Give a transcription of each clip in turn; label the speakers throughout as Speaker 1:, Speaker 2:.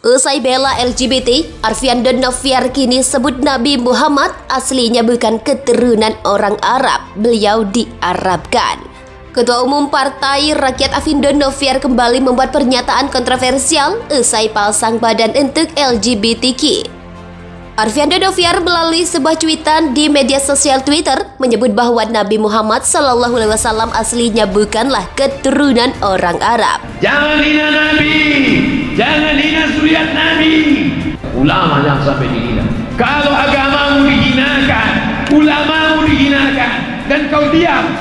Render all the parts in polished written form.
Speaker 1: Usai bela LGBT, Arfian Noviar kini sebut Nabi Muhammad aslinya bukan keturunan orang Arab, beliau diarabkan. Ketua Umum Partai Rakyat Arfian Noviar kembali membuat pernyataan kontroversial usai pasang badan untuk LGBTQ. Arfian Noviar melalui sebuah cuitan di media sosial Twitter menyebut bahwa Nabi Muhammad SAW aslinya bukanlah keturunan orang Arab.
Speaker 2: Jangan hina Nabi, jangan hina zuriat Nabi. Ulama yang sampai dihina. Kalau agamamu dihinakan, ulamamu dihinakan, dan kau diam,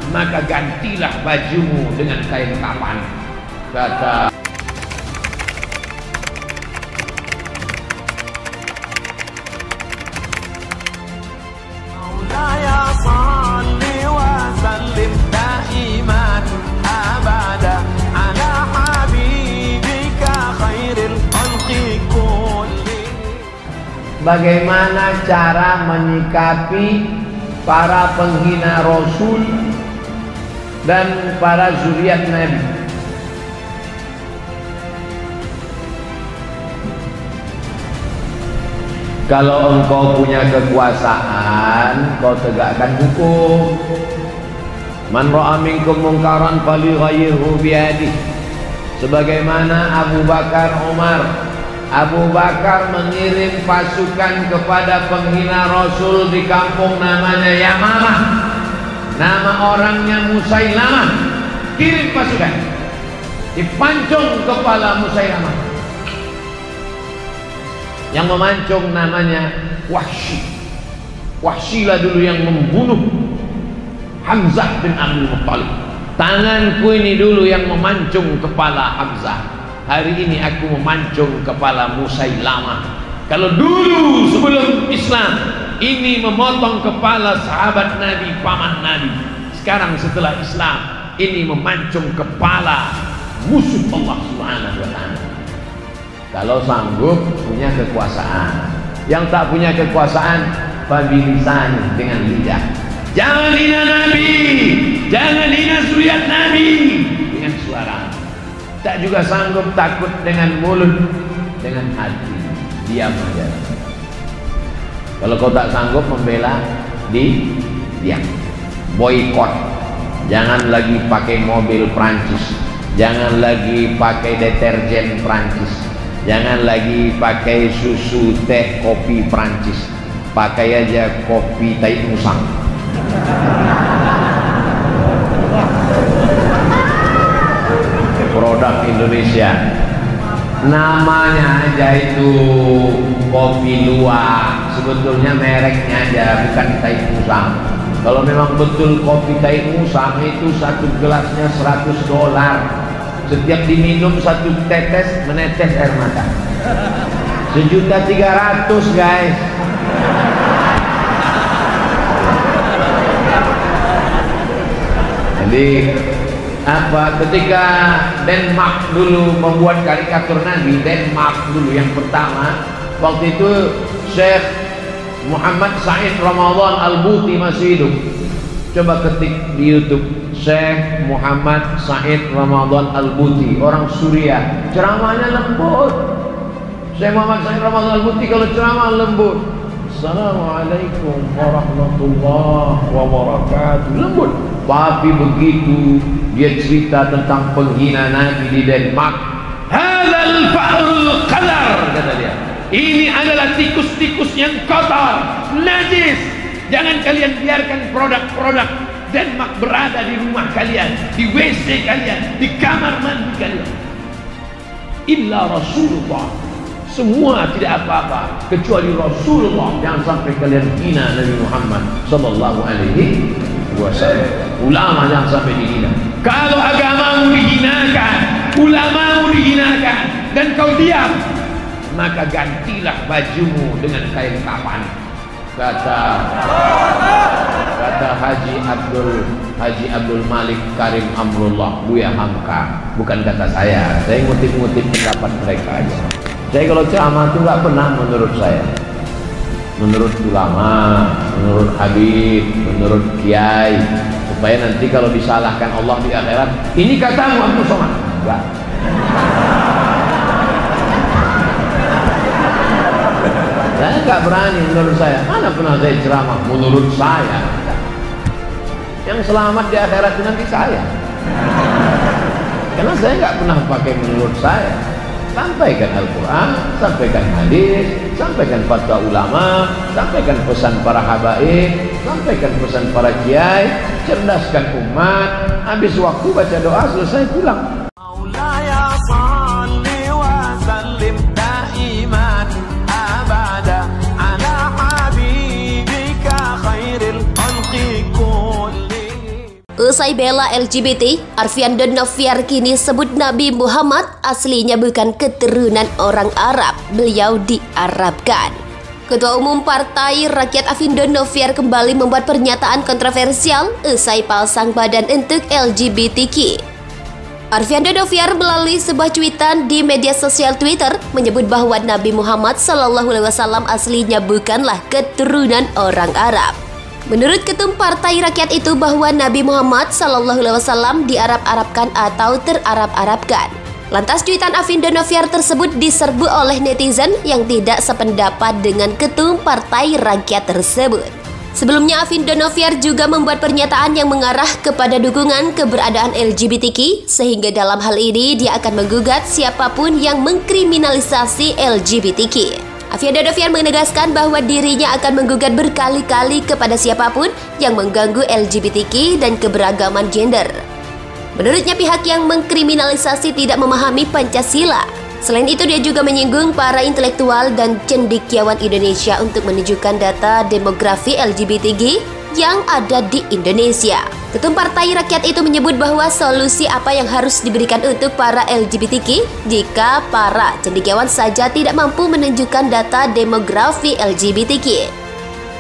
Speaker 2: maka gantilah bajumu dengan kain kafan. Kata bagaimana cara menyikapi para penghina Rasul dan para zuriat Nabi? Kalau engkau punya kekuasaan, kau tegakkan hukum. Man ra'a minkum munkaran falyughayyirhu biyadihi. Sebagaimana Abu Bakar Umar. Abu Bakar mengirim pasukan kepada penghina Rasul di kampung namanya Yamamah. Nama orangnya Musailamah. Kirim pasukan, dipancung kepala Musailamah. Yang memancung namanya Wahsy. Wahsyilah dulu yang membunuh Hamzah bin Abdul Muttalib. Tanganku ini dulu yang memancung kepala Hamzah. Hari ini aku memancung kepala Musailamah. Kalau dulu sebelum Islam ini memotong kepala sahabat Nabi, paman Nabi. Sekarang setelah Islam ini memancung kepala musuh Allah Subhanahu wa ta'ala. Kalau sanggup punya kekuasaan. Yang tak punya kekuasaan, fabilisan, dengan lidah. Jangan hina Nabi, jangan hina zuriat Nabi dengan suara. Tak juga sanggup, takut dengan mulut, dengan hati, diam aja. Kalau kau tak sanggup membela, diam. Boykot. Jangan lagi pakai mobil Prancis, jangan lagi pakai deterjen Prancis, jangan lagi pakai susu, teh, kopi Prancis. Pakai aja kopi tai musang. Produk Indonesia. Namanya aja itu kopi luwak, sebetulnya mereknya aja, bukan tai musang. Kalau memang betul kopi tai musang itu satu gelasnya $100. Setiap diminum satu tetes menetes air mata. 1.300.000 guys. Jadi apa, ketika Denmark dulu membuat karikatur Nabi, Denmark dulu yang pertama, waktu itu Syekh Muhammad Said Ramadan Al-Buti masih hidup. Coba ketik di YouTube Syekh Muhammad Said Ramadan Al-Buti, orang Suriah, ceramahnya lembut. Syekh Muhammad Said Ramadan Al-Buti kalau ceramah lembut. Assalamualaikum warahmatullahi wabarakatuh, lembut. Tapi begitu dia cerita tentang penghina Nabi di Denmark, hadzal fa'rul qadar, kata dia. Ini adalah tikus-tikus yang kotor, najis. Jangan kalian biarkan produk-produk Denmark berada di rumah kalian, di WC kalian, di kamar mandi kalian. Illa Rasulullah, semua tidak apa-apa kecuali Rasulullah. Jangan sampai kalian hina Nabi Muhammad sallallahu alaihi wasallam. Ulama jangan sampai dihina. Kalau agamamu dihinakan, ulamamu dihinakan, dan kau diam, maka gantilah bajumu dengan kain kafan. Kata Haji Abdul Malik Karim Amrullah, Buya Hamka, bukan kata saya ngutip-ngutip pendapat mereka aja. Saya kalau ceramah itu nggak pernah menurut saya, menurut ulama, menurut habib, menurut kiai, supaya nanti kalau disalahkan Allah di akhirat, ini katamu Abdul Somad. Enggak. nggak berani menurut saya. Mana pernah saya ceramah menurut saya. Yang selamat di akhirat itu nanti saya. Karena saya nggak pernah pakai menurut saya. Sampaikan Al-Quran, sampaikan hadis, sampaikan fatwa ulama, sampaikan pesan para habaib, sampaikan pesan para kiai, cerdaskan umat. Habis waktu baca doa, selesai pulang.
Speaker 1: Usai bela LGBT, Arfian Donoviar kini sebut Nabi Muhammad aslinya bukan keturunan orang Arab, beliau diarabkan. Ketua Umum Partai Rakyat Arfian Donoviar kembali membuat pernyataan kontroversial usai pasang badan untuk LGBTQ. Arfian Donoviar melalui sebuah cuitan di media sosial Twitter menyebut bahwa Nabi Muhammad SAW aslinya bukanlah keturunan orang Arab. Menurut Ketum Partai Rakyat itu bahwa Nabi Muhammad SAW diarab-arabkan atau terarab-arabkan. Lantas cuitan Arfian Donoviar tersebut diserbu oleh netizen yang tidak sependapat dengan Ketum Partai Rakyat tersebut. Sebelumnya Arfian Donoviar juga membuat pernyataan yang mengarah kepada dukungan keberadaan LGBTQ, sehingga dalam hal ini dia akan menggugat siapapun yang mengkriminalisasi LGBTQ. Arfian Donoviar menegaskan bahwa dirinya akan menggugat berkali-kali kepada siapapun yang mengganggu LGBTQ dan keberagaman gender. Menurutnya pihak yang mengkriminalisasi tidak memahami Pancasila. Selain itu dia juga menyinggung para intelektual dan cendekiawan Indonesia untuk menunjukkan data demografi LGBTQ yang ada di Indonesia. Ketum Partai Rakyat itu menyebut bahwa solusi apa yang harus diberikan untuk para LGBTQ jika para cendekiawan saja tidak mampu menunjukkan data demografi LGBTQ.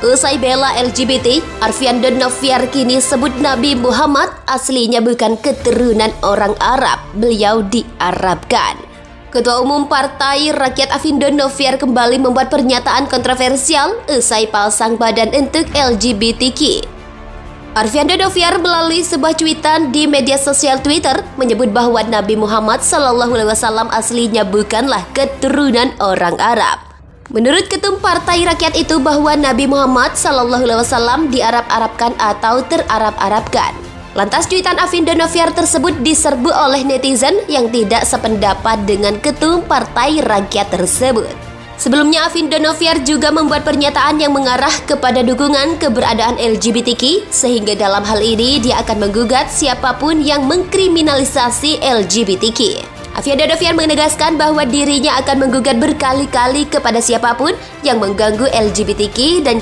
Speaker 1: Usai bela LGBT, Arfian Donoviar kini sebut Nabi Muhammad aslinya bukan keturunan orang Arab, beliau diarabkan. Ketua Umum Partai Rakyat Arfian Donoviar kembali membuat pernyataan kontroversial usai pasang badan untuk LGBTQ. Arfian Donoviar melalui sebuah cuitan di media sosial Twitter menyebut bahwa Nabi Muhammad SAW aslinya bukanlah keturunan orang Arab. Menurut Ketum Partai Rakyat itu bahwa Nabi Muhammad SAW diarab-arabkan atau terarab-arabkan. Lantas cuitan Arfian Donoviar tersebut diserbu oleh netizen yang tidak sependapat dengan Ketum Partai Rakyat tersebut. Sebelumnya Arfian Donoviar juga membuat pernyataan yang mengarah kepada dukungan keberadaan LGBTQ, sehingga dalam hal ini dia akan menggugat siapapun yang mengkriminalisasi LGBTQ. Arfian Donoviar menegaskan bahwa dirinya akan menggugat berkali-kali kepada siapapun yang mengganggu LGBTQ dan